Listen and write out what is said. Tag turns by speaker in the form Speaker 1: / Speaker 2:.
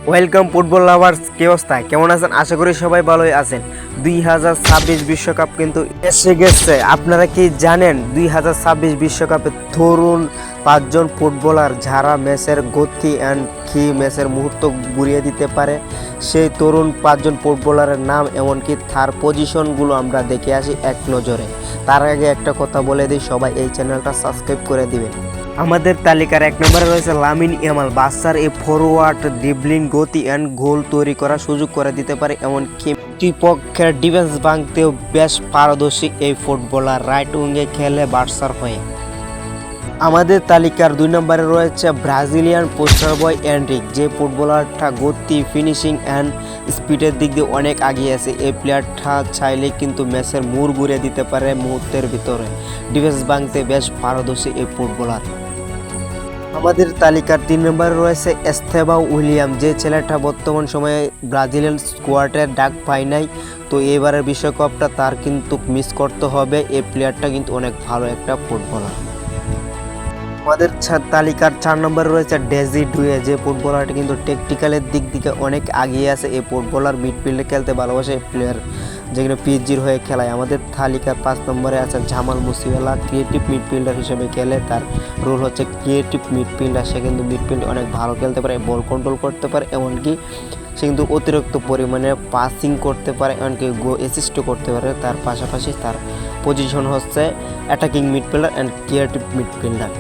Speaker 1: Welcome football lovers, কি অবস্থা, কেমন আছেন? আশা করি সবাই ভালোই আছেন। 2026 বিশ্বকাপ কিন্তু এসে গেছে। আপনারা কি জানেন 2026 বিশ্বকাপে তরুণ 5জন ফুটবলার যারা ম্যাচের গতি অ্যান্ড কি ম্যাচের মুহূর্ত ঘুরিয়ে দিতে পারে, সেই তরুণ 5জন ফুটবলারের নাম এমনকি তার পজিশনগুলো আমরা দেখে আসি এক নজরে। তার আগে একটা কথা বলে দিই, সবাই এই চ্যানেলটা সাবস্ক্রাইব করে দিবেন। আমাদের তালিকার 1 নম্বরে রয়েছে লামিন ইয়ামাল। বাচ্চার এই ফরওয়ার্ড ড্রিবলিং, গতি অ্যান্ড গোল তৈরি করার সুযোগ করে দিতে পারে, এমনকি বিপক্ষের ডিফেন্স ভাঙতেও বেশ পারদর্শী এই ফুটবলার। রাইট উইংয়ে খেলে বার্সার হয়ে। আমাদের তালিকার 2 নম্বরে রয়েছে ব্রাজিলিয়ান পোস্টার বয় এনরিক। যে ফুটবলারটা গতি, ফিনিশিং অ্যান্ড স্পিডের দিক দিয়ে অনেক এগিয়ে আছে। এই প্লেয়ারটা চাইলে কিন্তু ম্যাচের মোড় ঘুরিয়ে দিতে পারে মুহূর্তের ভিতরে। ডিফেন্স ভাঙতে বেশ পারদর্শী এই ফুটবলার। আমাদের তালিকার 3 নম্বরে রয়েছে এস্তেবাও উইলিয়াম। যে ছেলেটা বর্তমান সময়ে ব্রাজিলিয়ান স্কোয়াডের ডাক পায় নাই, তো এবারের বিশ্বকাপটা তার কিন্তু মিস করতে হবে। এই প্লেয়ারটা কিন্তু অনেক ভালো একটা ফুটবলার। আমাদের তালিকার 4 নম্বরে রয়েছে ডেজি ডুয়ে। যে ফুটবলারটি কিন্তু টেকনিক্যালের দিক থেকে অনেক এগিয়ে আছে। এই ফুটবলার মিডফিল্ডে খেলতে ভালোবাসে এই প্লেয়ার, যেখানে পিএসজির হয়ে খেলায়। আমাদের তালিকার 5 নম্বরে আছে জামাল মুসিয়ালা। ক্রিয়েটিভ মিডফিল্ডার হিসেবে খেলে, তার রোল হচ্ছে ক্রিয়েটিভ মিডফিল্ডার। সে কিন্তু মিডফিল্ডে অনেক ভালো খেলতে পারে, বল কন্ট্রোল করতে পারে, এমনকি সে কিন্তু অতিরিক্ত পরিমাণে পাসিং করতে পারে, এমনকি অ্যাসিস্টও করতে পারে। তার পাশাপাশি তার পজিশন হচ্ছে attacking midfielder and creative midfielder.